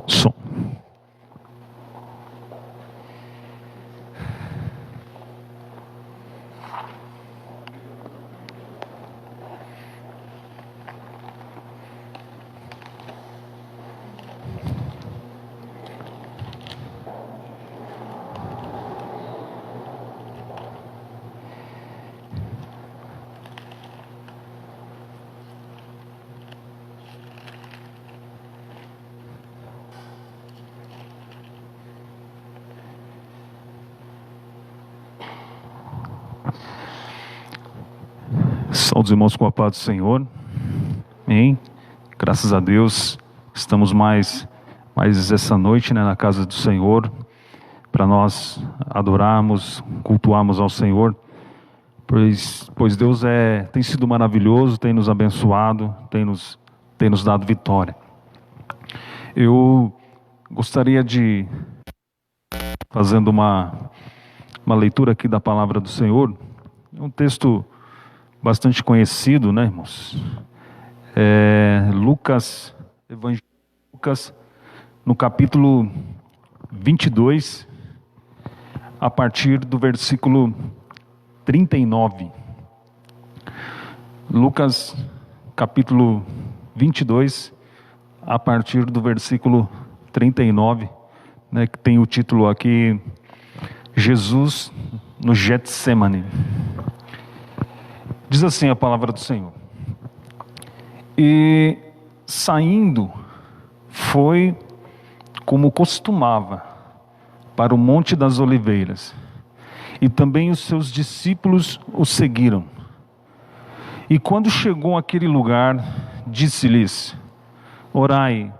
Som. Saúde, irmãos, com a paz do Senhor. Amém. Graças a Deus, estamos mais essa noite, né, na casa do Senhor, para nós adorarmos, cultuarmos ao Senhor, pois Deus tem sido maravilhoso, tem nos abençoado, tem nos dado vitória. Eu gostaria de, fazendo uma leitura aqui da palavra do Senhor, um texto bastante conhecido, né, irmãos? Lucas, Evangelho de Lucas, no capítulo 22, a partir do versículo 39. Lucas, capítulo 22, a partir do versículo 39, né, que tem o título aqui, Jesus no Getsemane. Diz assim a palavra do Senhor: E saindo, foi como costumava para o Monte das Oliveiras, e também os seus discípulos o seguiram. E quando chegou àquele lugar, disse-lhes: Orai,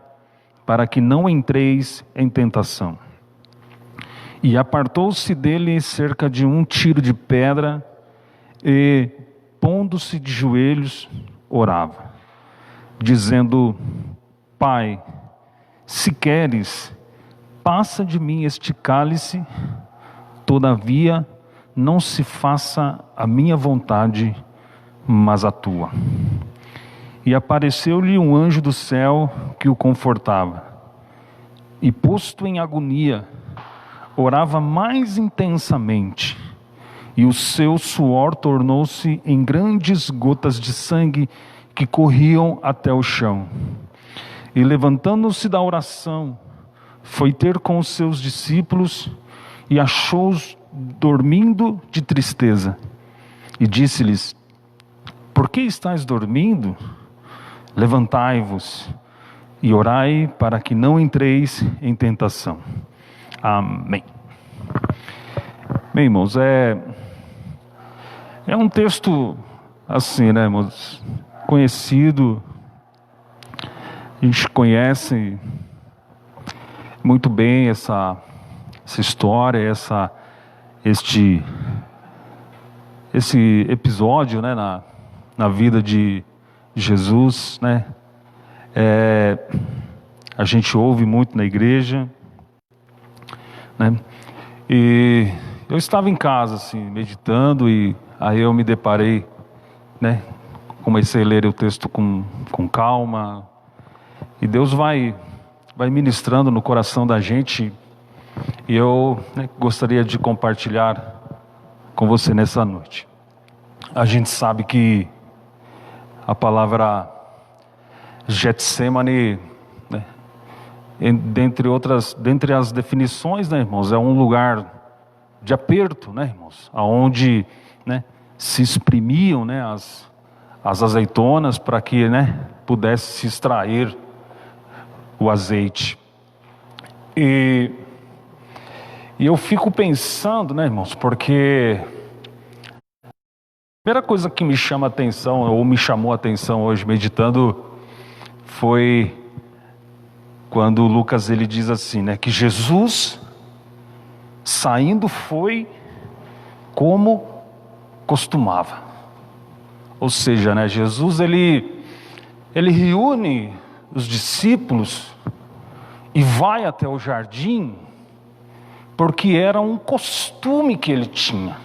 para que não entreis em tentação. E apartou-se dele cerca de um tiro de pedra, e pondo-se de joelhos, orava, dizendo: Pai, se queres, passa de mim este cálice, todavia não se faça a minha vontade, mas a tua. E apareceu-lhe um anjo do céu que o confortava. E posto em agonia, orava mais intensamente, e o seu suor tornou-se em grandes gotas de sangue que corriam até o chão. E levantando-se da oração, foi ter com os seus discípulos e achou-os dormindo de tristeza. E disse-lhes: Por que estáis dormindo? Levantai-vos e orai para que não entreis em tentação. Amém. Bem, irmãos, é um texto assim, né, irmãos, conhecido. A gente conhece muito bem essa história, esse episódio, né, na vida de Jesus, né? A gente ouve muito na igreja, né? E eu estava em casa, assim, meditando, e aí eu me deparei, né? Comecei a ler o texto com calma, e Deus vai ministrando no coração da gente, e eu, né, gostaria de compartilhar com você nessa noite. A gente sabe que a palavra Getsemane, né, dentre as definições, né, irmãos, é um lugar de aperto, né, irmãos, aonde, né, se exprimiam, né, as azeitonas para que, né, pudesse se extrair o azeite. E eu fico pensando, né, irmãos, porque a primeira coisa que me chama a atenção, ou me chamou a atenção hoje meditando, foi quando Lucas ele diz assim, né, que Jesus saindo foi como costumava. Ou seja, né, Jesus ele reúne os discípulos e vai até o jardim, porque era um costume que ele tinha.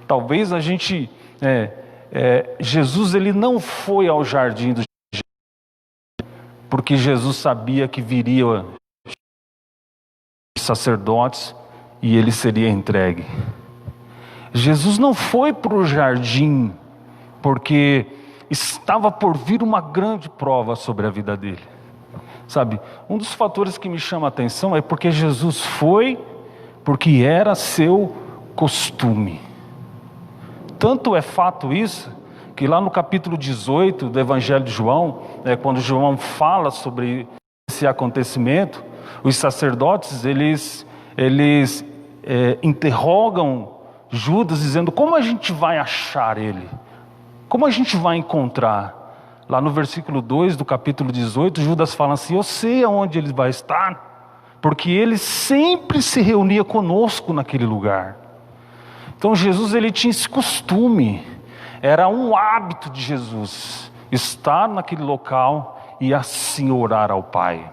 Talvez a gente, Jesus ele não foi ao jardim do porque Jesus sabia que viria os sacerdotes e ele seria entregue. Jesus não foi para o jardim porque estava por vir uma grande prova sobre a vida dele. Sabe, um dos fatores que me chama a atenção é porque Jesus foi porque era seu costume. Tanto é fato isso, que lá no capítulo 18 do Evangelho de João, quando João fala sobre esse acontecimento, os sacerdotes, eles interrogam Judas, dizendo: como a gente vai achar ele? Como a gente vai encontrar? Lá no versículo 2 do capítulo 18, Judas fala assim: eu sei aonde ele vai estar, porque ele sempre se reunia conosco naquele lugar. Então Jesus, ele tinha esse costume, era um hábito de Jesus, estar naquele local e assim orar ao Pai.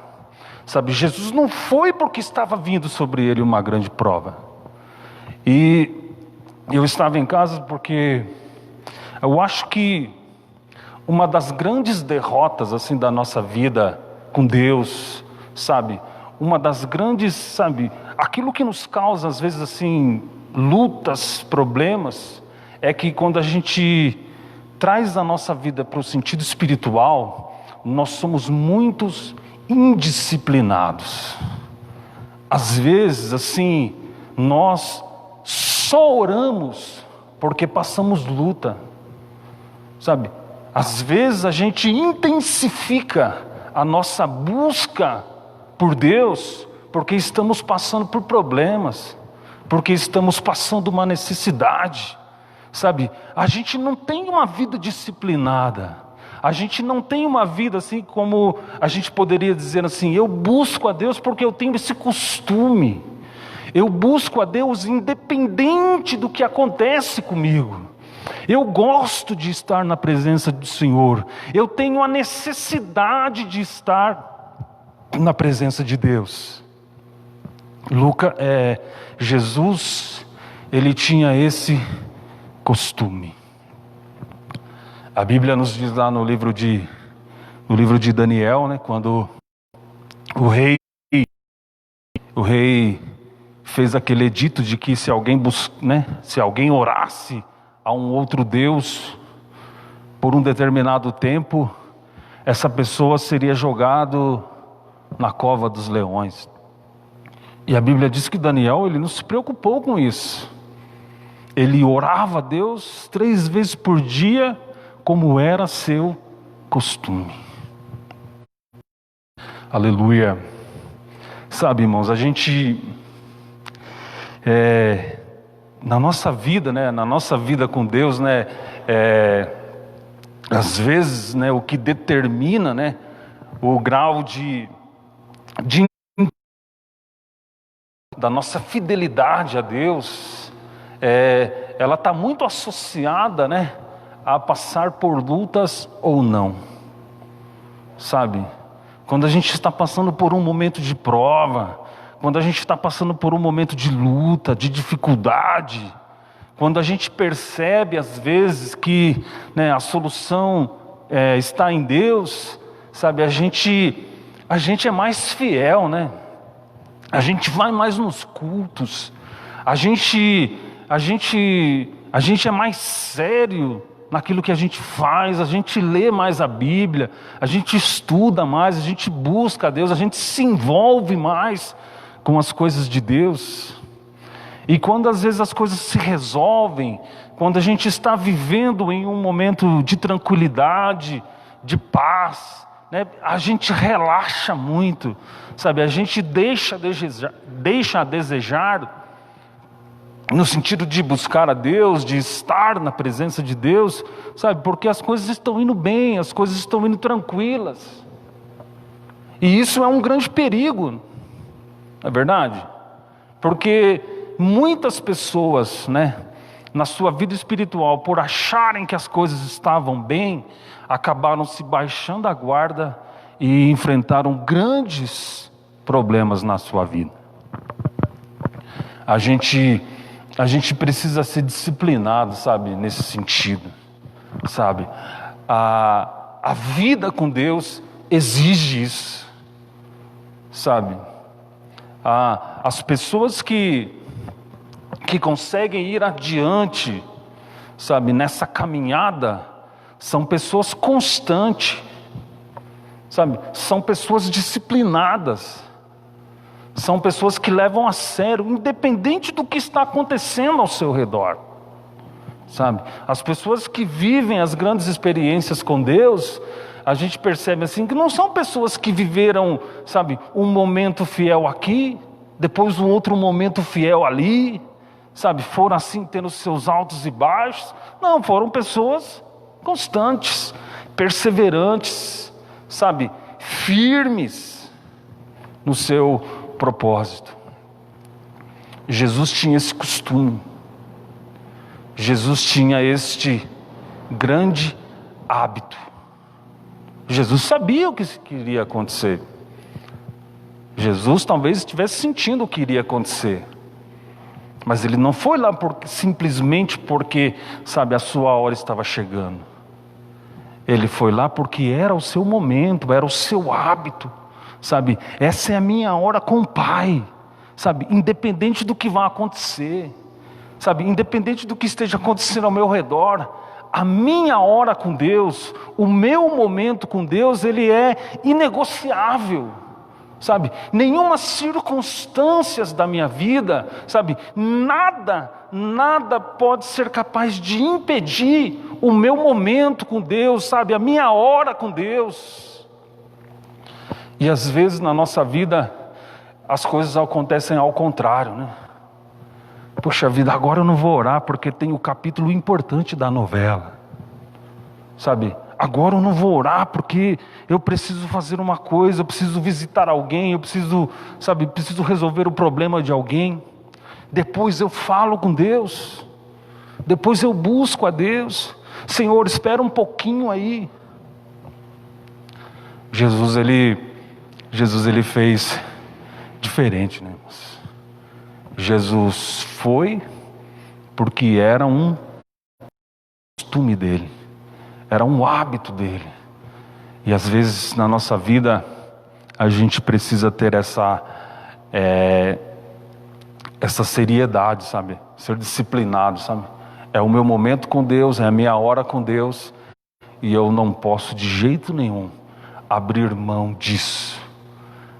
Sabe, Jesus não foi porque estava vindo sobre ele uma grande prova. E eu estava em casa porque eu acho que uma das grandes derrotas assim da nossa vida com Deus, sabe, uma das grandes, sabe, aquilo que nos causa às vezes assim lutas, problemas, é que quando a gente traz a nossa vida para o sentido espiritual, nós somos muitos indisciplinados. Às vezes assim, nós só oramos porque passamos luta, sabe? Às vezes a gente intensifica a nossa busca por Deus porque estamos passando por problemas, porque estamos passando uma necessidade, sabe? A gente não tem uma vida disciplinada, a gente não tem uma vida assim como a gente poderia dizer assim: eu busco a Deus porque eu tenho esse costume, eu busco a Deus independente do que acontece comigo. Eu gosto de estar na presença do Senhor. Eu tenho a necessidade de estar na presença de Deus. Jesus, ele tinha esse costume. A Bíblia nos diz lá no livro de Daniel, né, quando o rei fez aquele edito de que se alguém orasse a um outro Deus por um determinado tempo, essa pessoa seria jogado na cova dos leões. E a Bíblia diz que Daniel, ele não se preocupou com isso. Ele orava a Deus 3 vezes por dia, como era seu costume. Aleluia. Sabe, irmãos, a gente na nossa vida, né, na nossa vida com Deus, né, às vezes, né, o que determina, né, o grau da nossa fidelidade a Deus, ela está muito associada, né, a passar por lutas ou não, sabe? Quando a gente está passando por um momento de prova, quando a gente está passando por um momento de luta, de dificuldade, quando a gente percebe às vezes que, né, a solução está em Deus, sabe, a gente é mais fiel, né? A gente vai mais nos cultos, a gente é mais sério naquilo que a gente faz, a gente lê mais a Bíblia, a gente estuda mais, a gente busca a Deus, a gente se envolve mais com as coisas de Deus. E quando às vezes as coisas se resolvem, quando a gente está vivendo em um momento de tranquilidade, de paz, né, a gente relaxa muito, sabe? A gente deixa a desejar, no sentido de buscar a Deus, de estar na presença de Deus, sabe? Porque as coisas estão indo bem, as coisas estão indo tranquilas. E isso é um grande perigo, não é verdade? Porque muitas pessoas, né, na sua vida espiritual, por acharem que as coisas estavam bem, acabaram se baixando a guarda e enfrentaram grandes problemas na sua vida. A gente precisa ser disciplinado, sabe, nesse sentido, sabe? A vida com Deus exige isso, sabe? As pessoas que conseguem ir adiante, sabe, nessa caminhada, são pessoas constantes, sabe? São pessoas disciplinadas, são pessoas que levam a sério, independente do que está acontecendo ao seu redor, sabe? As pessoas que vivem as grandes experiências com Deus, a gente percebe assim, que não são pessoas que viveram, sabe, um momento fiel aqui, depois um outro momento fiel ali, sabe, foram assim tendo seus altos e baixos. Não, foram pessoas constantes, perseverantes, sabe, firmes no seu propósito. Jesus tinha esse costume, Jesus tinha este grande hábito. Jesus sabia o que iria acontecer. Jesus talvez estivesse sentindo o que iria acontecer. Mas ele não foi lá simplesmente porque, sabe, a sua hora estava chegando. Ele foi lá porque era o seu momento, era o seu hábito. Sabe, essa é a minha hora com o Pai. Sabe, independente do que vai acontecer. Sabe, independente do que esteja acontecendo ao meu redor. A minha hora com Deus, o meu momento com Deus, ele é inegociável, sabe? Nenhuma circunstâncias da minha vida, sabe? Nada pode ser capaz de impedir o meu momento com Deus, sabe? A minha hora com Deus. E às vezes na nossa vida, as coisas acontecem ao contrário, né? Poxa vida, agora eu não vou orar porque tem o capítulo importante da novela, sabe? Agora eu não vou orar porque eu preciso fazer uma coisa, eu preciso visitar alguém, eu preciso, sabe, preciso resolver o problema de alguém. Depois eu falo com Deus, depois eu busco a Deus. Senhor, espera um pouquinho aí. Jesus ele fez diferente, né? Jesus foi porque era um costume dele, era um hábito dele. E às vezes na nossa vida a gente precisa ter essa seriedade, sabe? Ser disciplinado, sabe? É o meu momento com Deus, é a minha hora com Deus, e eu não posso de jeito nenhum abrir mão disso,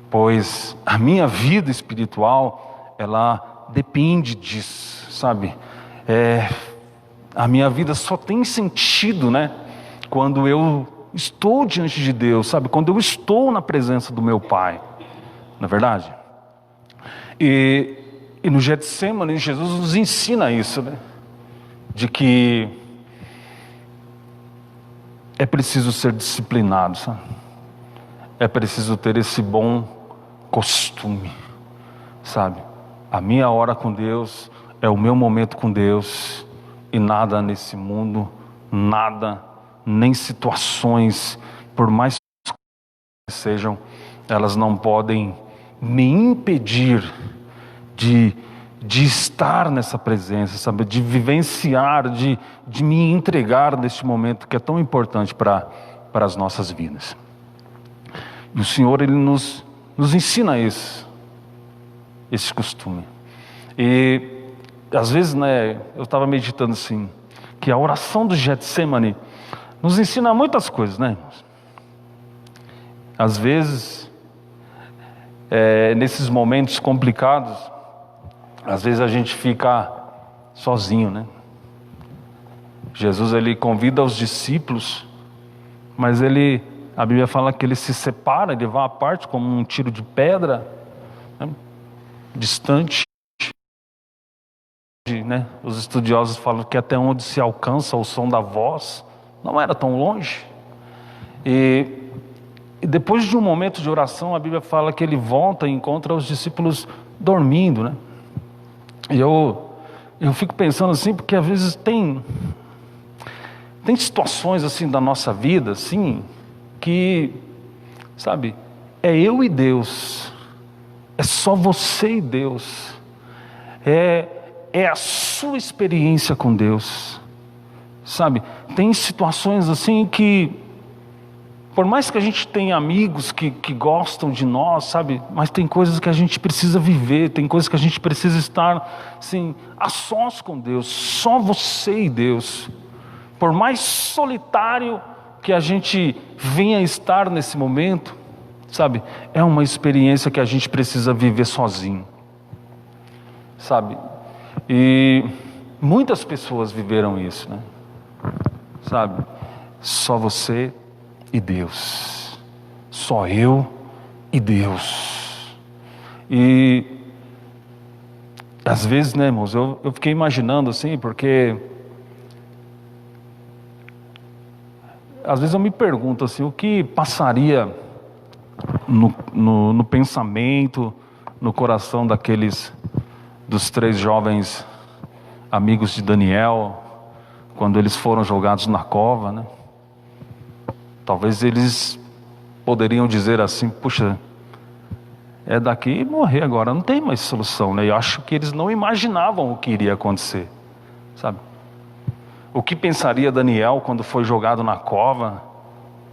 pois a minha vida espiritual, ela depende disso, sabe? A minha vida só tem sentido, né? Quando eu estou diante de Deus, sabe? Quando eu estou na presença do meu Pai, não é verdade? E no Getsemane, Jesus nos ensina isso, né? De que é preciso ser disciplinado, sabe? É preciso ter esse bom costume, sabe? A minha hora com Deus é o meu momento com Deus, e nada nesse mundo, nada, nem situações, por mais que sejam, elas não podem me impedir de estar nessa presença, sabe? De vivenciar, de me entregar neste momento que é tão importante para as nossas vidas. E o Senhor, Ele nos ensina esse costume. E às vezes, né, eu estava meditando assim, que a oração do Getsemane nos ensina muitas coisas, né, irmãos? Às vezes, nesses momentos complicados, às vezes a gente fica sozinho, né? Jesus, ele convida os discípulos, mas a Bíblia fala que ele se separa, ele vai à parte como um tiro de pedra, né? Distante, né? Os estudiosos falam que até onde se alcança o som da voz, não era tão longe. E depois de um momento de oração, a Bíblia fala que ele volta e encontra os discípulos dormindo, né? E eu fico pensando assim, porque às vezes tem situações assim da nossa vida, assim, que, sabe, é eu e Deus, é só você e Deus, é a sua experiência com Deus, sabe? Tem situações assim que Por mais que a gente tenha amigos que gostam de nós, sabe? Mas tem coisas que a gente precisa viver, tem coisas que a gente precisa estar, assim, a sós com Deus, só você e Deus. Por mais solitário que a gente venha estar nesse momento, sabe? É uma experiência que a gente precisa viver sozinho, sabe? E muitas pessoas viveram isso, né? Sabe? Só você e Deus, só eu e Deus. E às vezes, né, irmãos, eu fiquei imaginando assim, porque às vezes eu me pergunto assim, o que passaria no pensamento, no coração dos 3 jovens amigos de Daniel, quando eles foram jogados na cova, né? Talvez eles poderiam dizer assim, puxa, é daqui e morrer agora, não tem mais solução, né? Eu acho que eles não imaginavam o que iria acontecer, sabe? O que pensaria Daniel quando foi jogado na cova,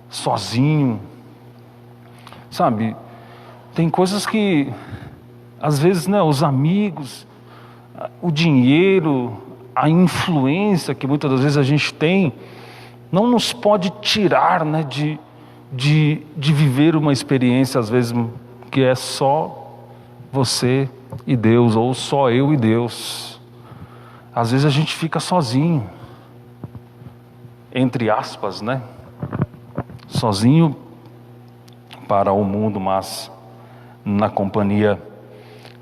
sozinho, sabe? Tem coisas que, às vezes, né, os amigos, o dinheiro, a influência que muitas das vezes a gente tem, não nos pode tirar, né, de viver uma experiência, às vezes, que é só você e Deus, ou só eu e Deus. Às vezes a gente fica sozinho, entre aspas, né? Sozinho para o mundo, mas na companhia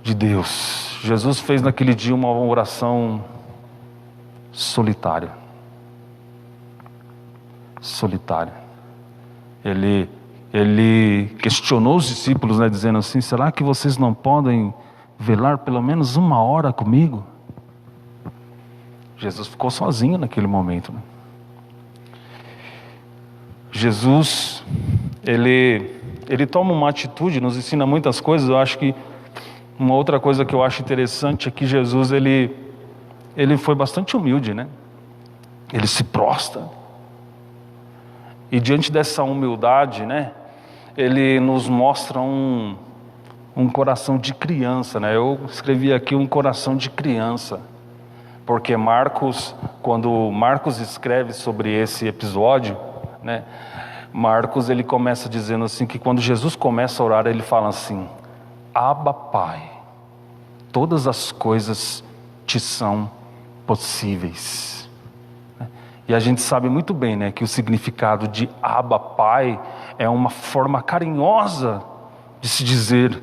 de Deus. Jesus fez naquele dia uma oração solitária. Ele questionou os discípulos, né, dizendo assim, será que vocês não podem velar pelo menos 1 hora comigo? Jesus ficou sozinho naquele momento, né? Jesus, ele toma uma atitude, nos ensina muitas coisas. Eu acho que uma outra coisa que eu acho interessante é que Jesus, ele foi bastante humilde, né? Ele se prostra. E diante dessa humildade, né, ele nos mostra um coração de criança, né? Eu escrevi aqui um coração de criança, porque quando Marcos escreve sobre esse episódio, né, Marcos, ele começa dizendo assim, que quando Jesus começa a orar, ele fala assim, Abba Pai, todas as coisas te são possíveis. E a gente sabe muito bem, né, que o significado de Abba Pai é uma forma carinhosa de se dizer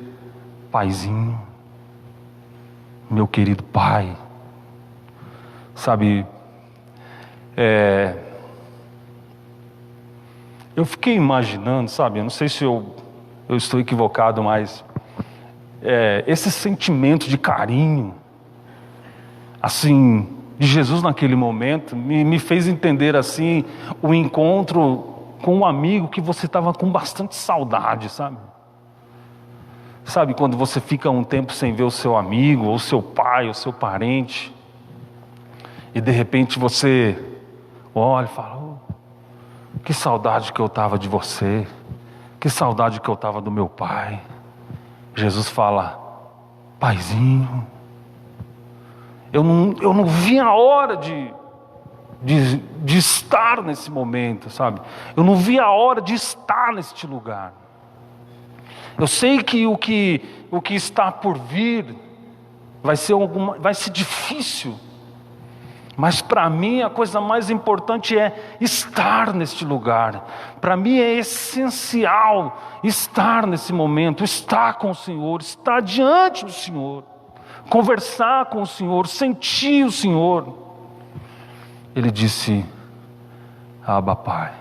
Paizinho, meu querido Pai. Sabe, eu fiquei imaginando, sabe, eu não sei se eu estou equivocado, mas esse sentimento de carinho, assim, de Jesus naquele momento, me fez entender assim, o encontro com um amigo que você estava com bastante saudade, sabe? Sabe quando você fica um tempo sem ver o seu amigo, ou seu pai, ou seu parente, e de repente você olha e fala, que saudade que eu estava de você, que saudade que eu estava do meu pai. Jesus fala, Paizinho, eu não vi a hora de estar nesse momento, sabe? Eu não vi a hora de estar neste lugar. Eu sei que o que está por vir vai ser difícil, mas para mim a coisa mais importante é estar neste lugar. Para mim é essencial estar nesse momento, estar com o Senhor, estar diante do Senhor, conversar com o Senhor, sentir o Senhor. Ele disse, Abba Pai.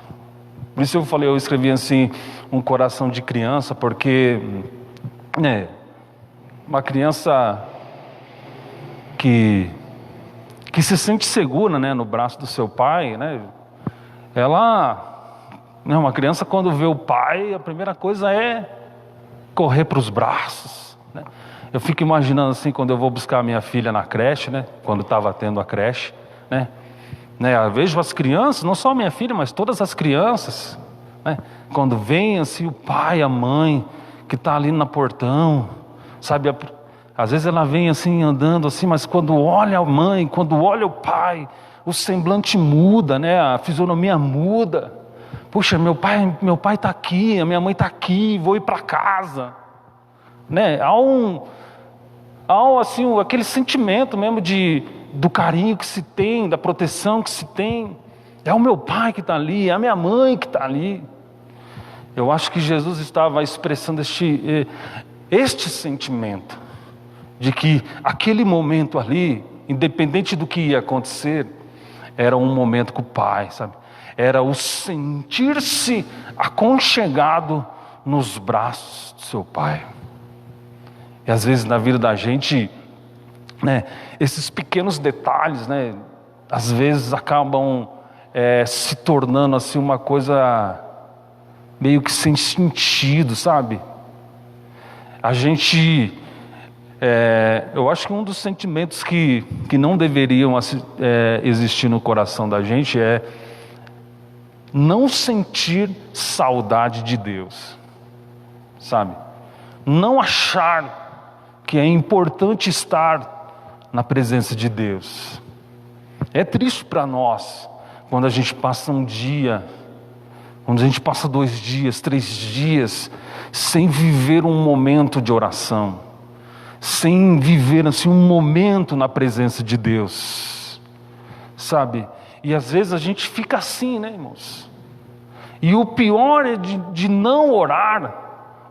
Por isso eu escrevi assim, um coração de criança, porque uma criança que se sente segura, né, no braço do seu pai, né, uma criança quando vê o pai, a primeira coisa é correr para os braços, né? Eu fico imaginando assim, quando eu vou buscar a minha filha na creche, né, quando estava tendo a creche, né, eu vejo as crianças, não só a minha filha, mas todas as crianças, né, Quando vem assim o pai, a mãe, que está ali no portão, sabe? Às vezes ela vem assim andando assim, mas quando olha a mãe, quando olha o pai, o semblante muda, né? A fisionomia muda. Puxa, meu pai está aqui, a minha mãe está aqui, vou ir para casa, né? Há assim aquele sentimento mesmo do carinho que se tem, da proteção que se tem. É o meu pai que está ali, é a minha mãe que está ali. Eu acho que Jesus estava expressando este sentimento de que aquele momento ali, independente do que ia acontecer, era um momento com o pai, sabe? Era o sentir-se aconchegado nos braços do seu pai. E às vezes na vida da gente, né, esses pequenos detalhes, né, às vezes acabam se tornando assim uma coisa meio que sem sentido, sabe? A gente, eu acho que um dos sentimentos que não deveriam existir no coração da gente é não sentir saudade de Deus, sabe? Não achar que é importante estar na presença de Deus. É triste para nós quando a gente passa um dia, quando a gente passa 2 dias, 3 dias, sem viver um momento de oração, sem viver assim um momento na presença de Deus, sabe? E às vezes a gente fica assim, né, irmãos? E o pior é de não orar,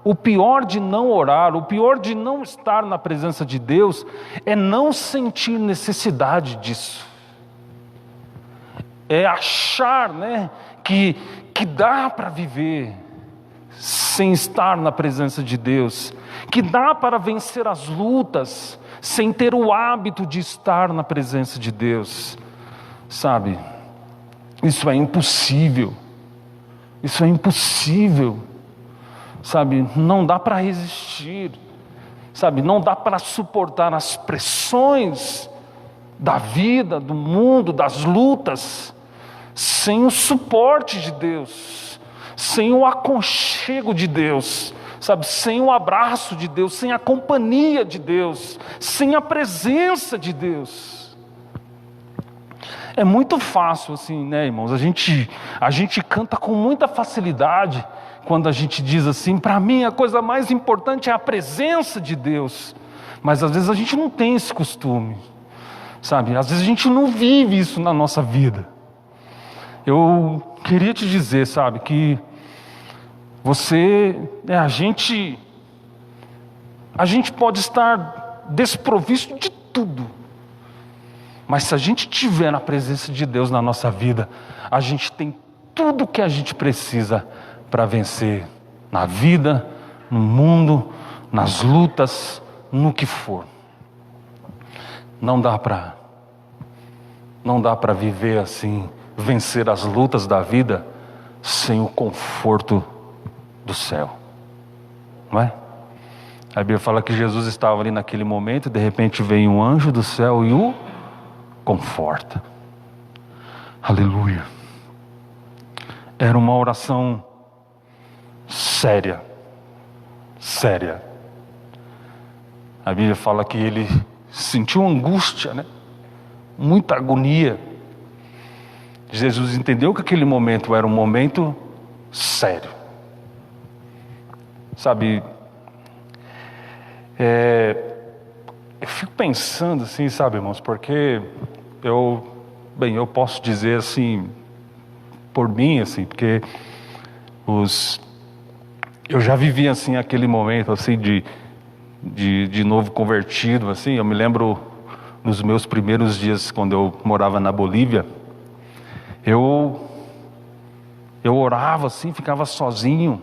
o pior de não estar na presença de Deus, é não sentir necessidade disso. É achar, né, que dá para viver sem estar na presença de Deus, que dá para vencer as lutas sem ter o hábito de estar na presença de Deus, sabe? Isso é impossível, sabe? Não dá para resistir, sabe? Não dá para suportar as pressões da vida, do mundo, das lutas, sem o suporte de Deus, sem o aconchego de Deus, sabe? Sem o abraço de Deus, sem a companhia de Deus, sem a presença de Deus. É muito fácil assim, né, irmãos? A gente canta com muita facilidade quando a gente diz assim: para mim a coisa mais importante é a presença de Deus. Mas às vezes a gente não tem esse costume, sabe? Às vezes a gente não vive isso na nossa vida. Eu queria te dizer, sabe, que a gente pode estar desprovisto de tudo, mas se a gente tiver na presença de Deus na nossa vida, a gente tem tudo que a gente precisa para vencer na vida, no mundo, nas lutas, no que for. Não dá para viver assim, vencer as lutas da vida sem o conforto do céu, não é? A Bíblia fala que Jesus estava ali naquele momento, de repente vem um anjo do céu e o conforta. Aleluia. Era uma oração séria. A Bíblia fala que ele sentiu angústia, né? Muita agonia. Jesus entendeu que aquele momento era um momento sério, sabe? Eu fico pensando assim, sabe, irmãos, porque eu posso dizer assim, por mim, assim, porque eu já vivi assim aquele momento assim de novo convertido, assim. Eu me lembro nos meus primeiros dias quando eu morava na Bolívia, eu orava assim, ficava sozinho,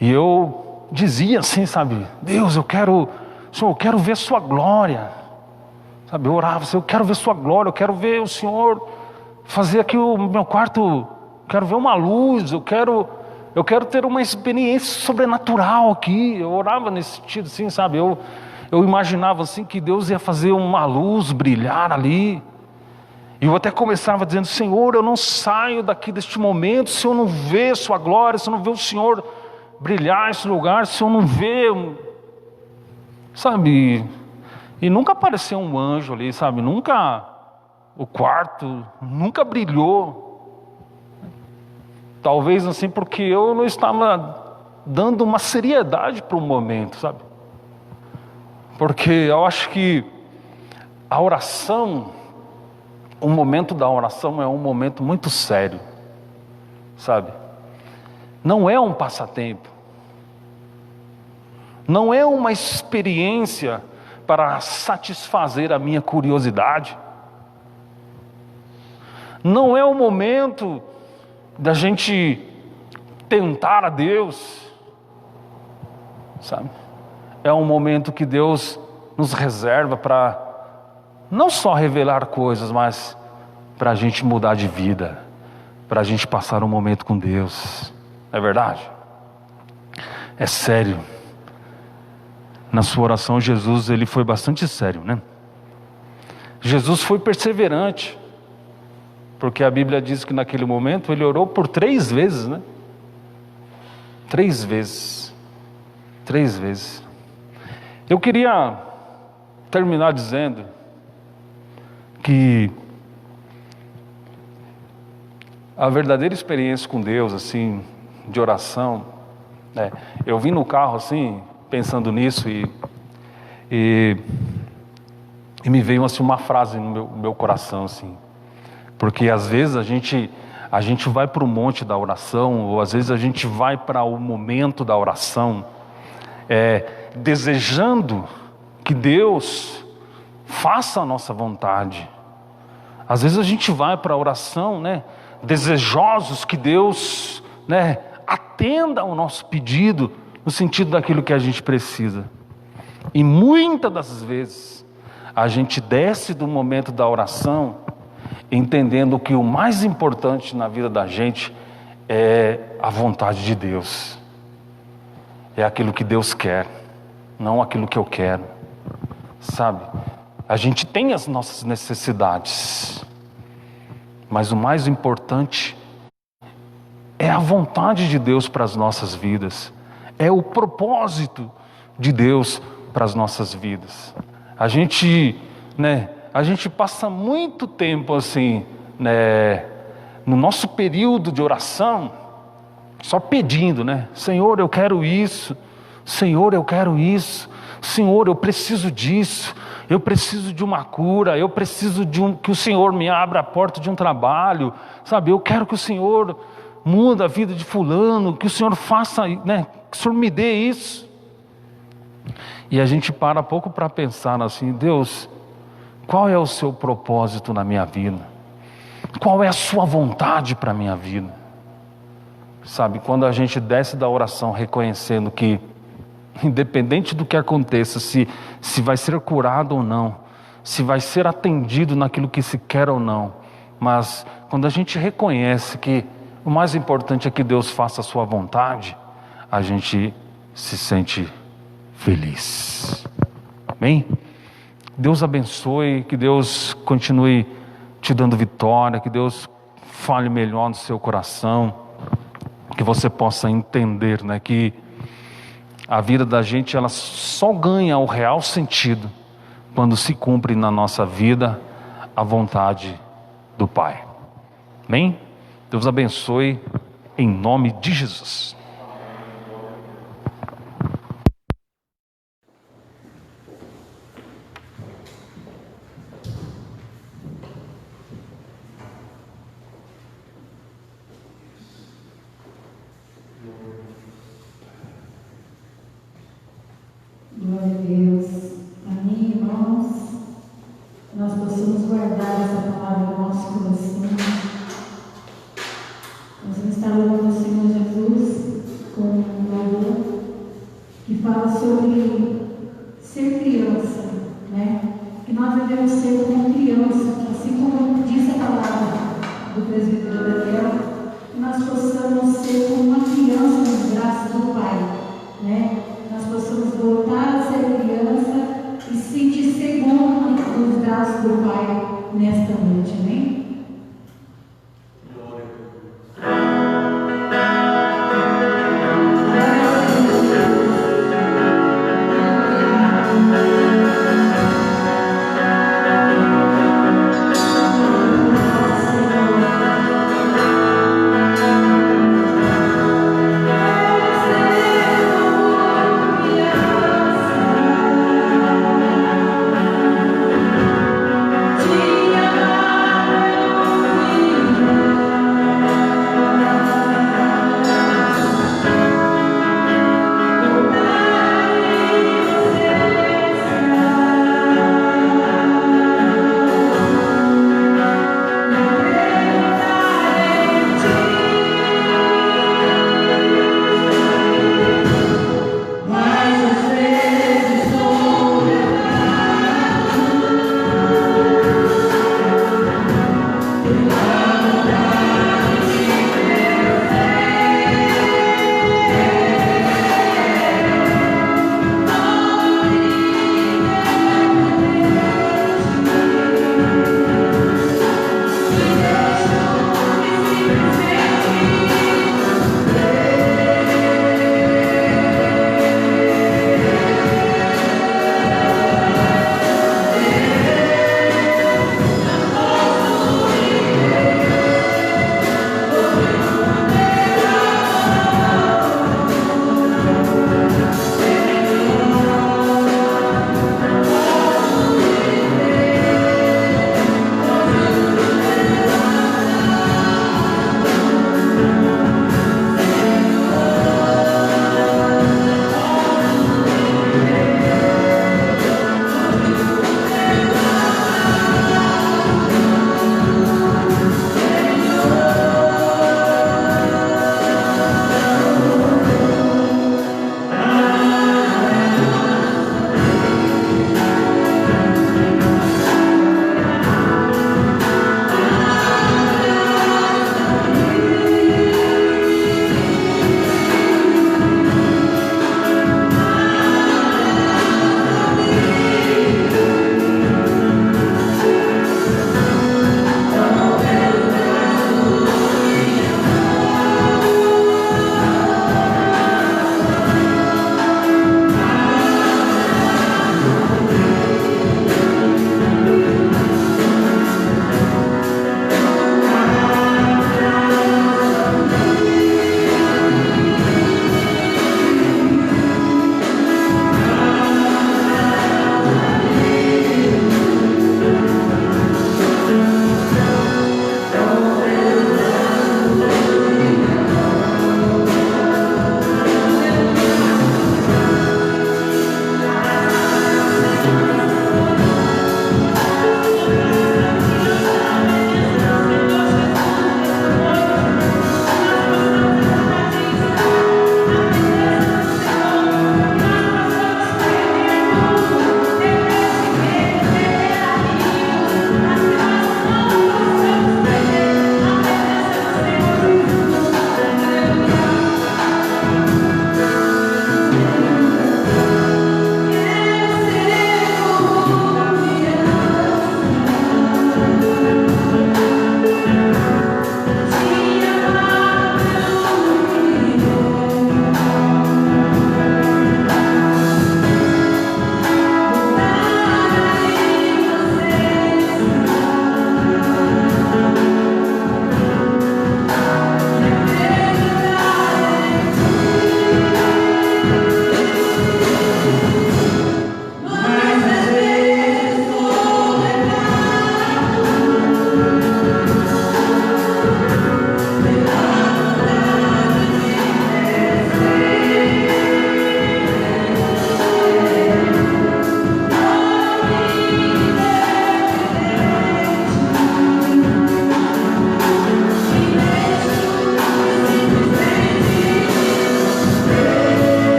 e eu dizia assim, sabe: Deus, Senhor, eu quero ver sua glória, sabe? Eu orava assim: eu quero ver sua glória, eu quero ver o Senhor fazer aqui o meu quarto, quero ver uma luz, eu quero ter uma experiência sobrenatural aqui. Eu orava nesse sentido assim, sabe? Eu imaginava assim que Deus ia fazer uma luz brilhar ali, E eu até começava dizendo: Senhor, eu não saio daqui deste momento se eu não ver sua glória, se eu não ver o Senhor brilhar esse lugar, se eu não ver, sabe? E nunca apareceu um anjo ali, sabe? Nunca o quarto, nunca brilhou. Talvez assim porque eu não estava dando uma seriedade para o momento, sabe? Porque eu acho que a oração, o momento da oração é um momento muito sério, sabe? Não é um passatempo, não é uma experiência para satisfazer a minha curiosidade, não é o momento da gente tentar a Deus, sabe? É um momento que Deus nos reserva para não só revelar coisas, mas para a gente mudar de vida, para a gente passar um momento com Deus. Não é verdade? É sério. Na sua oração, Jesus, ele foi bastante sério, né? Jesus foi perseverante, porque a Bíblia diz que naquele momento ele orou por 3 vezes, né? 3 vezes. 3 vezes. Eu queria terminar dizendo que a verdadeira experiência com Deus, assim, de oração, né? Eu vim no carro, assim, pensando nisso e me veio, assim, uma frase no meu coração, assim, porque às vezes a gente vai para o monte da oração, ou às vezes a gente vai para o momento da oração, desejando que Deus faça a nossa vontade. Às vezes a gente vai para a oração, né, desejosos que Deus, né, atenda ao nosso pedido, no sentido daquilo que a gente precisa. E muitas das vezes a gente desce do momento da oração entendendo que o mais importante na vida da gente é a vontade de Deus, é aquilo que Deus quer, não aquilo que eu quero, sabe? A gente tem as nossas necessidades, mas o mais importante é a vontade de Deus para as nossas vidas, é o propósito de Deus para as nossas vidas. A gente passa muito tempo assim, né, no nosso período de oração, só pedindo, né? Senhor, eu quero isso. Senhor, eu quero isso. Senhor, eu preciso disso. Eu preciso de uma cura. Eu preciso que o Senhor me abra a porta de um trabalho, sabe? Eu quero que o Senhor mude a vida de fulano, que o Senhor faça, né? Que o Senhor me dê isso. E a gente para pouco para pensar assim: Deus, qual é o seu propósito na minha vida? Qual é a sua vontade para a minha vida? Sabe, quando a gente desce da oração reconhecendo que, independente do que aconteça, se vai ser curado ou não, se vai ser atendido naquilo que se quer ou não, mas quando a gente reconhece que o mais importante é que Deus faça a sua vontade, a gente se sente feliz. Amém? Deus abençoe, que Deus continue te dando vitória, que Deus fale melhor no seu coração, que você possa entender, né, que a vida da gente ela só ganha o real sentido quando se cumpre na nossa vida a vontade do Pai. Amém? Deus abençoe em nome de Jesus. Glória a Deus. Amém, irmãos? Nós possamos guardar essa palavra no nosso coração. Nós vamos estar louvando o Senhor Jesus com um louvor que fala sobre ser criança, né? Que nós devemos ser como criança, assim como diz a palavra do presbítero Daniel, que nós possamos ser como uma criança nos braços do Pai, né? Nós possamos voltar a ser criança e se sentir seguro nos braços do Pai, nesta noite, amém? Te amar.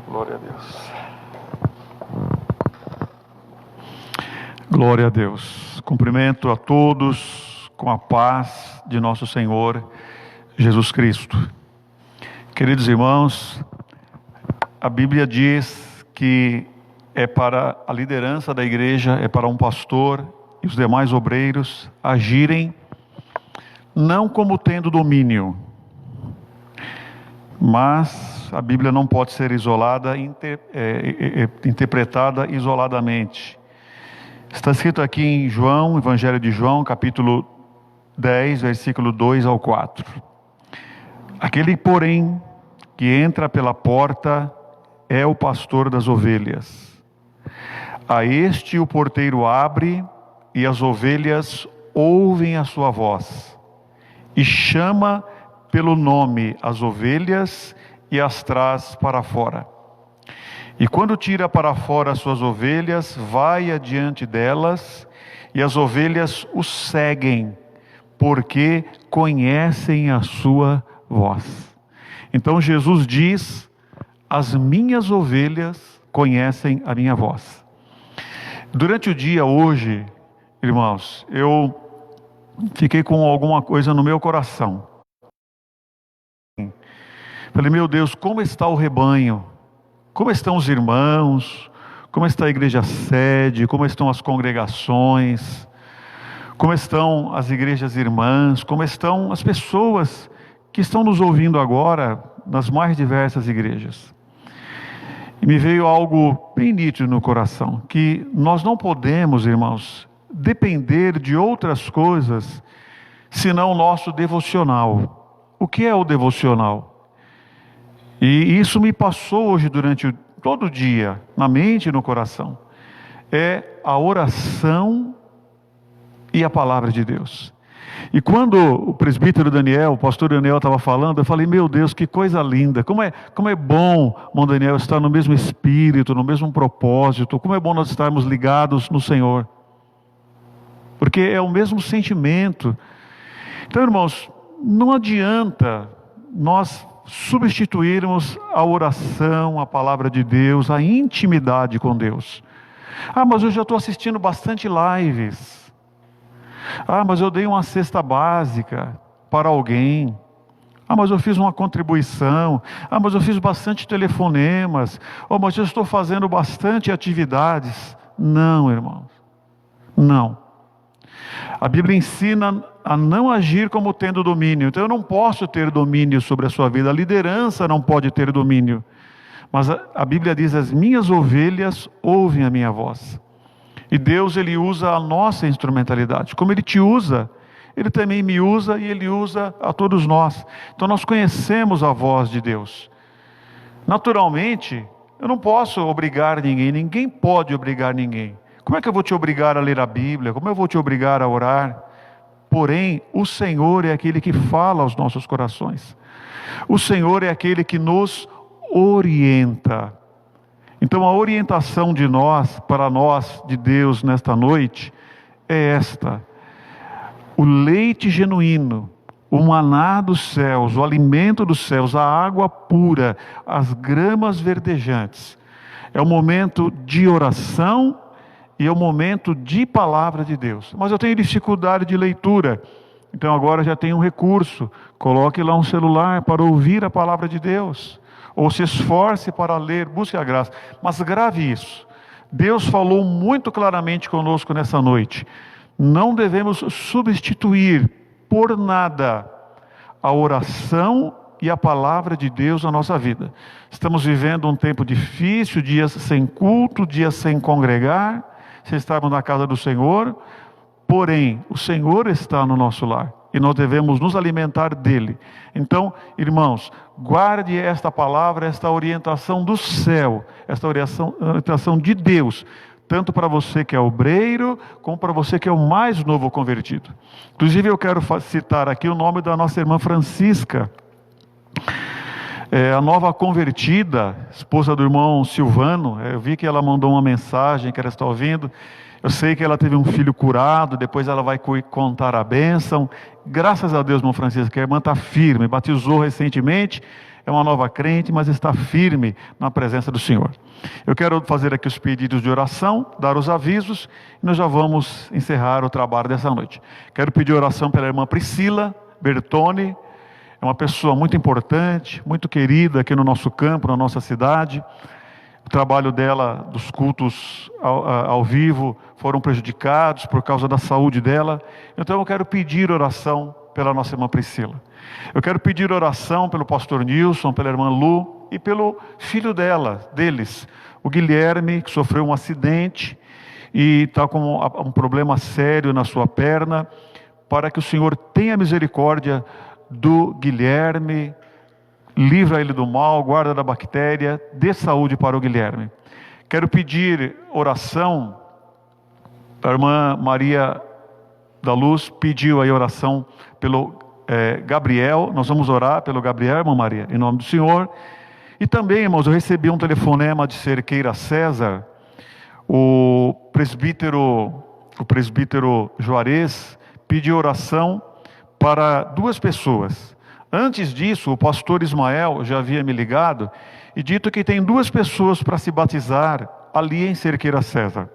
Glória a Deus. Glória a Deus. Cumprimento a todos com a paz de nosso Senhor Jesus Cristo. Queridos irmãos, a Bíblia diz que é para a liderança da igreja, é para um pastor e os demais obreiros agirem não como tendo domínio, mas a Bíblia não pode ser interpretada isoladamente. Está escrito aqui em João, Evangelho de João, capítulo 10, versículo 2 ao 4. Aquele, porém, que entra pela porta é o pastor das ovelhas. A este o porteiro abre, e as ovelhas ouvem a sua voz, e chama pelo nome as ovelhas e as traz para fora. E quando tira para fora as suas ovelhas, vai adiante delas, e as ovelhas o seguem, porque conhecem a sua voz. Então Jesus diz: as minhas ovelhas conhecem a minha voz. Durante o dia hoje, irmãos, eu fiquei com alguma coisa no meu coração. Falei, meu Deus, como está o rebanho? Como estão os irmãos? Como está a igreja sede? Como estão as congregações? Como estão as igrejas irmãs? Como estão as pessoas que estão nos ouvindo agora nas mais diversas igrejas? E me veio algo bem nítido no coração, que nós não podemos, irmãos, depender de outras coisas, senão o nosso devocional. O que é o devocional? E isso me passou hoje durante todo o dia, na mente e no coração. É a oração e a palavra de Deus. E quando o presbítero Daniel, o pastor Daniel estava falando, eu falei, meu Deus, que coisa linda, como é bom, irmão Daniel, estar no mesmo espírito, no mesmo propósito, como é bom nós estarmos ligados no Senhor, porque é o mesmo sentimento. Então, irmãos, não adianta nós substituirmos a oração, a palavra de Deus, a intimidade com Deus. Ah, mas eu já estou assistindo bastante lives. Ah, mas eu dei uma cesta básica para alguém. Ah, mas eu fiz uma contribuição. Ah, mas eu fiz bastante telefonemas. Oh, mas eu estou fazendo bastante atividades. Não, irmãos. Não. A Bíblia ensina a não agir como tendo domínio. Então eu não posso ter domínio sobre a sua vida. A liderança não pode ter domínio. Mas a Bíblia diz, as minhas ovelhas ouvem a minha voz. E Deus, Ele usa a nossa instrumentalidade. Como Ele te usa, Ele também me usa e Ele usa a todos nós. Então nós conhecemos a voz de Deus. Naturalmente, eu não posso obrigar ninguém, ninguém pode obrigar ninguém. Como é que eu vou te obrigar a ler a Bíblia? Como eu vou te obrigar a orar? Porém, o Senhor é aquele que fala aos nossos corações. O Senhor é aquele que nos orienta. Então a orientação de nós, para nós, de Deus nesta noite, é esta: o leite genuíno, o maná dos céus, o alimento dos céus, a água pura, as gramas verdejantes. É o momento de oração e é o momento de palavra de Deus. Mas eu tenho dificuldade de leitura, então agora já tem um recurso: coloque lá um celular para ouvir a palavra de Deus. Ou se esforce para ler, busque a graça. Mas grave isso. Deus falou muito claramente conosco nessa noite. Não devemos substituir por nada a oração e a palavra de Deus na nossa vida. Estamos vivendo um tempo difícil, dias sem culto, dias sem congregar, sem estarmos na casa do Senhor. Porém, o Senhor está no nosso lar. E nós devemos nos alimentar dele. Então, irmãos, guarde esta palavra, esta orientação do céu, esta orientação de Deus, tanto para você que é obreiro, como para você que é o mais novo convertido. Inclusive, eu quero citar aqui o nome da nossa irmã Francisca, a nova convertida, esposa do irmão Silvano. Eu vi que ela mandou uma mensagem que ela está ouvindo. Eu sei que ela teve um filho curado, depois ela vai contar a bênção. Graças a Deus, irmão Francisco, que a irmã está firme, batizou recentemente. é uma nova crente, mas está firme na presença do Senhor. Eu quero fazer aqui os pedidos de oração, dar os avisos, e nós já vamos encerrar o trabalho dessa noite. Quero pedir oração pela irmã Priscila Bertone, é uma pessoa muito importante, muito querida aqui no nosso campo, na nossa cidade. O trabalho dela, dos cultos ao vivo, foram prejudicados por causa da saúde dela. Então eu quero pedir oração pela nossa irmã Priscila. Eu quero pedir oração pelo pastor Nilson, pela irmã Lu e pelo filho deles, o Guilherme, que sofreu um acidente e está com um problema sério na sua perna, para que o Senhor tenha misericórdia do Guilherme, livra ele do mal, guarda da bactéria, dê saúde para o Guilherme. Quero pedir oração, a irmã Maria da Luz pediu aí oração pelo Gabriel. Nós vamos orar pelo Gabriel, irmã Maria, em nome do Senhor. E também, irmãos, eu recebi um telefonema de Cerqueira César, o presbítero Juarez pediu oração para 2 pessoas. Antes disso, o pastor Ismael já havia me ligado e dito que tem 2 pessoas para se batizar ali em Cerqueira César.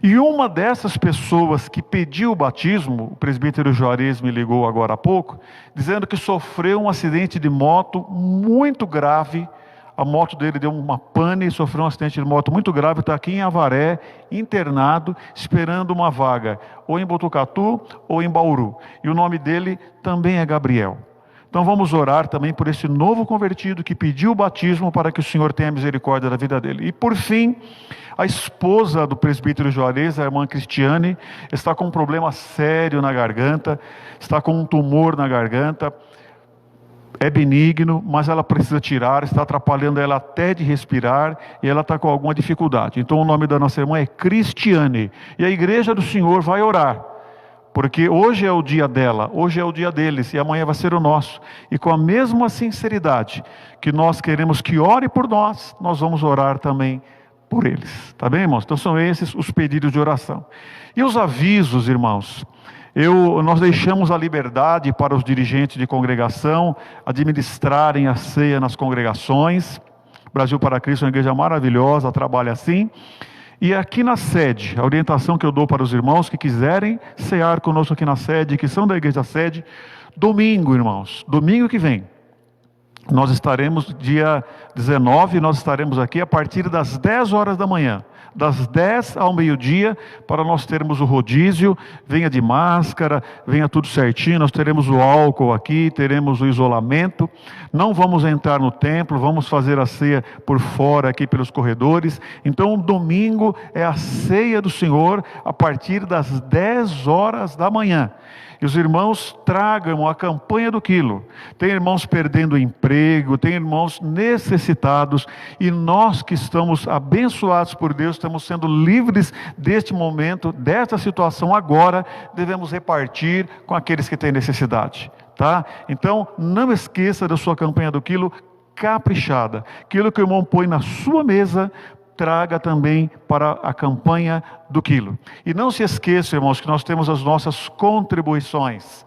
E uma dessas pessoas que pediu o batismo, o presbítero Juarez me ligou agora há pouco, dizendo que sofreu um acidente de moto muito grave. A moto dele deu uma pane, sofreu um acidente de moto muito grave, está aqui em Avaré, internado, esperando uma vaga, ou em Botucatu ou em Bauru. E o nome dele também é Gabriel. Então vamos orar também por esse novo convertido que pediu o batismo, para que o Senhor tenha misericórdia da vida dele. E por fim, a esposa do presbítero Juarez, a irmã Cristiane, está com um problema sério na garganta, está com um tumor na garganta, é benigno, mas ela precisa tirar, está atrapalhando ela até de respirar, e ela está com alguma dificuldade. Então o nome da nossa irmã é Cristiane, e a igreja do Senhor vai orar, porque hoje é o dia dela, hoje é o dia deles, e amanhã vai ser o nosso. E com a mesma sinceridade que nós queremos que ore por nós, nós vamos orar também por eles. Tá bem, irmãos? Então são esses os pedidos de oração. E os avisos, irmãos, nós deixamos a liberdade para os dirigentes de congregação administrarem a ceia nas congregações. Brasil para Cristo é uma igreja maravilhosa, trabalha assim. E aqui na sede, a orientação que eu dou para os irmãos que quiserem cear conosco aqui na sede, que são da igreja sede, domingo, irmãos, domingo que vem, nós estaremos, dia 19, nós estaremos aqui a partir das 10 horas da manhã, das 10 ao meio-dia, para nós termos o rodízio. Venha de máscara, venha tudo certinho, nós teremos o álcool aqui, teremos o isolamento, não vamos entrar no templo, vamos fazer a ceia por fora aqui pelos corredores. Então domingo é a ceia do Senhor a partir das 10 horas da manhã. E os irmãos tragam a campanha do quilo. Tem irmãos perdendo emprego, tem irmãos necessitados, e nós que estamos abençoados por Deus, estamos sendo livres deste momento, desta situação agora, devemos repartir com aqueles que têm necessidade, tá? Então não esqueça da sua campanha do quilo caprichada. Aquilo que o irmão põe na sua mesa, traga também para a campanha do quilo. E não se esqueça, irmãos, que nós temos as nossas contribuições.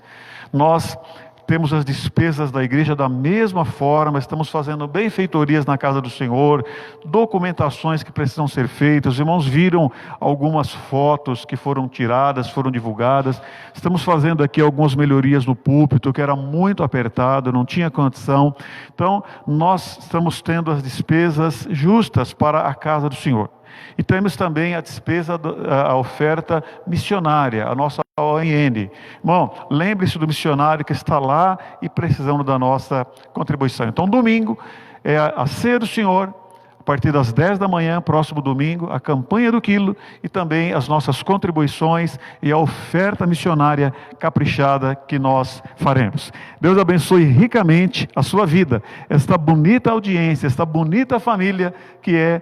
Nós temos as despesas da igreja da mesma forma, estamos fazendo benfeitorias na casa do Senhor, documentações que precisam ser feitas. Os irmãos viram algumas fotos que foram tiradas, foram divulgadas. Estamos fazendo aqui algumas melhorias no púlpito, que era muito apertado, não tinha condição. Então, nós estamos tendo as despesas justas para a casa do Senhor. E temos também a despesa, a oferta missionária, a nossa ONN. Irmão, lembre-se do missionário que está lá e precisando da nossa contribuição. Então, domingo é a ceia do Senhor, a partir das 10 da manhã, próximo domingo, a campanha do quilo e também as nossas contribuições e a oferta missionária caprichada que nós faremos. Deus abençoe ricamente a sua vida, esta bonita audiência, esta bonita família que é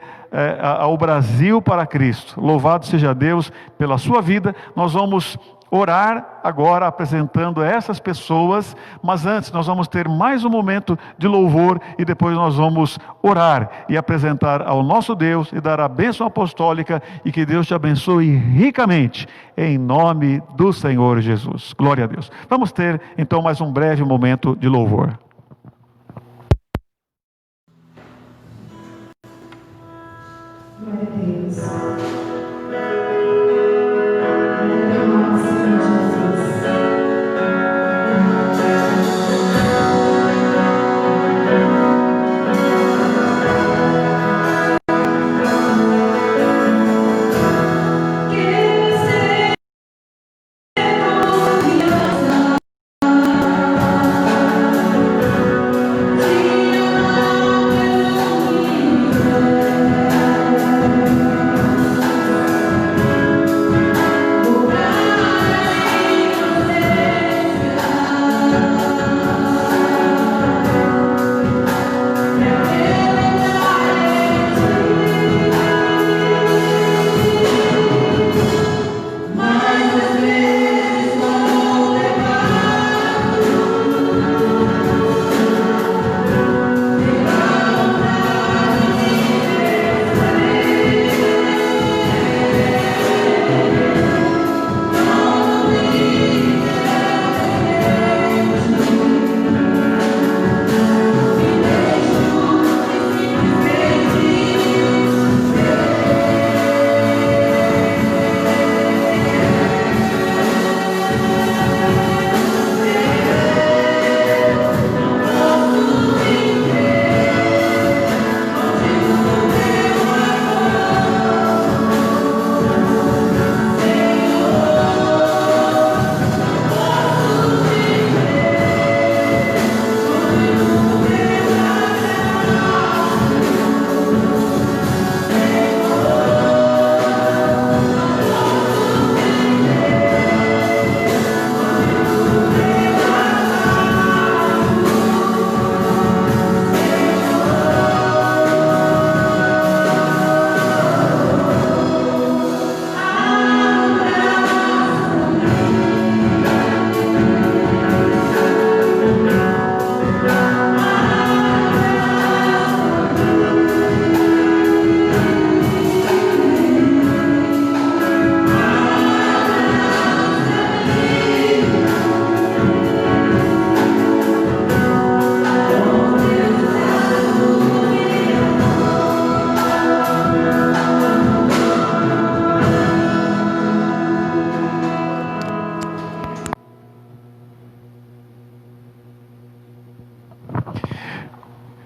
ao Brasil para Cristo. Louvado seja Deus pela sua vida. Nós vamos orar agora apresentando essas pessoas, mas antes nós vamos ter mais um momento de louvor e depois nós vamos orar e apresentar ao nosso Deus e dar a bênção apostólica, e que Deus te abençoe ricamente em nome do Senhor Jesus. Glória a Deus. Vamos ter então mais um breve momento de louvor. Glória a Deus. Glória a nós, Senhor Jesus.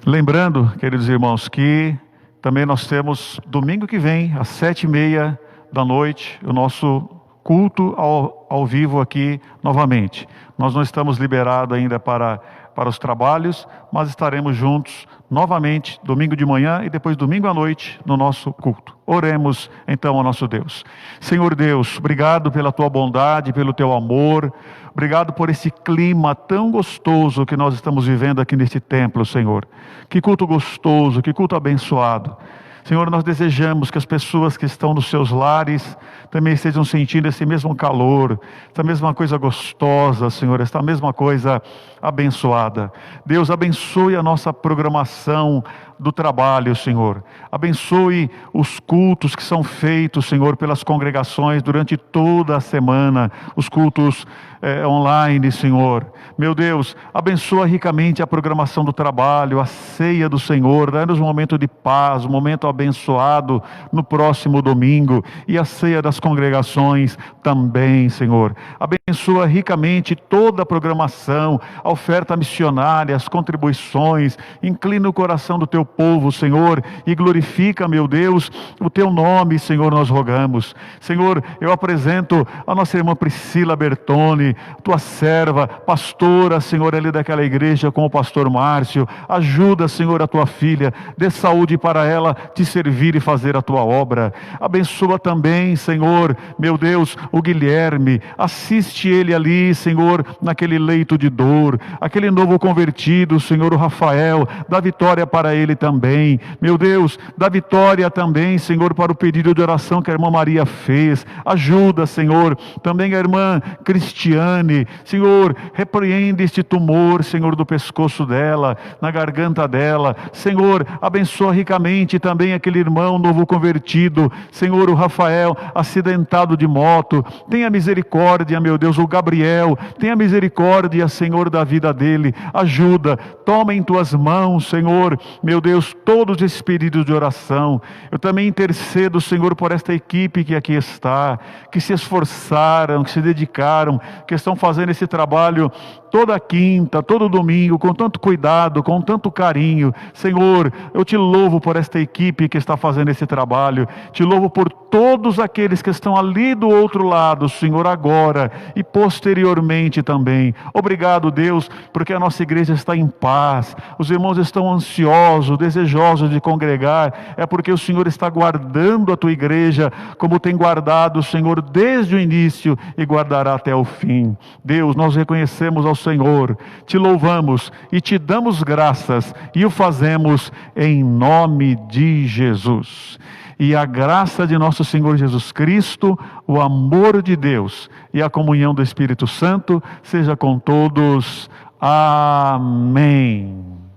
Lembrando, queridos irmãos, que também nós temos domingo que vem, às 7h30 da noite, o nosso culto ao vivo aqui novamente. Nós não estamos liberados ainda para os trabalhos, mas estaremos juntos novamente, domingo de manhã e depois domingo à noite, no nosso culto. Oremos então ao nosso Deus. Senhor Deus, obrigado pela tua bondade, pelo teu amor. Obrigado por esse clima tão gostoso que nós estamos vivendo aqui neste templo, Senhor. Que culto gostoso, que culto abençoado. Senhor, nós desejamos que as pessoas que estão nos seus lares também estejam sentindo esse mesmo calor, essa mesma coisa gostosa, Senhor, essa mesma coisa abençoada. Deus, abençoe a nossa programação do trabalho, Senhor. Abençoe os cultos que são feitos, Senhor, pelas congregações durante toda a semana, os cultos online, Senhor. Meu Deus, abençoa ricamente a programação do trabalho, a ceia do Senhor, dá-nos um momento de paz, um momento abençoado no próximo domingo, e a ceia das congregações também, Senhor. Abençoa ricamente toda a programação, a oferta missionária, as contribuições. Inclina o coração do teu povo, Senhor, e glorifica, meu Deus, o teu nome, Senhor, nós rogamos. Senhor, eu apresento a nossa irmã Priscila Bertoni, tua serva, pastora, Senhor, ali daquela igreja com o pastor Márcio. Ajuda, Senhor, a tua filha, dê saúde para ela te servir e fazer a tua obra. Abençoa também, Senhor, meu Deus, o Guilherme. Assiste ele ali, Senhor, naquele leito de dor. Aquele novo convertido, Senhor, o Rafael, dá vitória para ele também. Meu Deus, dá vitória também, Senhor, para o pedido de oração que a irmã Maria fez. Ajuda, Senhor, também a irmã Cristiane. Senhor, repreende este tumor, Senhor, do pescoço dela, na garganta dela. Senhor, abençoa ricamente também aquele irmão novo convertido, Senhor, o Rafael, acidentado de moto. Tenha misericórdia, meu Deus, o Gabriel, tenha misericórdia, Senhor, da vida dele. Ajuda, toma em tuas mãos, Senhor, meu Deus, todos esses pedidos de oração. Eu também intercedo, Senhor, por esta equipe que aqui está, que se esforçaram, que se dedicaram, que estão fazendo esse trabalho toda quinta, todo domingo, com tanto cuidado, com tanto carinho. Senhor, eu te louvo por esta equipe que está fazendo esse trabalho, te louvo por todos aqueles que estão ali do outro lado, Senhor, agora e posteriormente também. Obrigado, Deus, porque a nossa igreja está em paz, os irmãos estão ansiosos, desejosos de congregar, é porque o Senhor está guardando a tua igreja, como tem guardado, Senhor, desde o início e guardará até o fim. Deus, nós reconhecemos ao Senhor, te louvamos e te damos graças e o fazemos em nome de Jesus. E a graça de nosso Senhor Jesus Cristo, o amor de Deus e a comunhão do Espírito Santo seja com todos. Amém.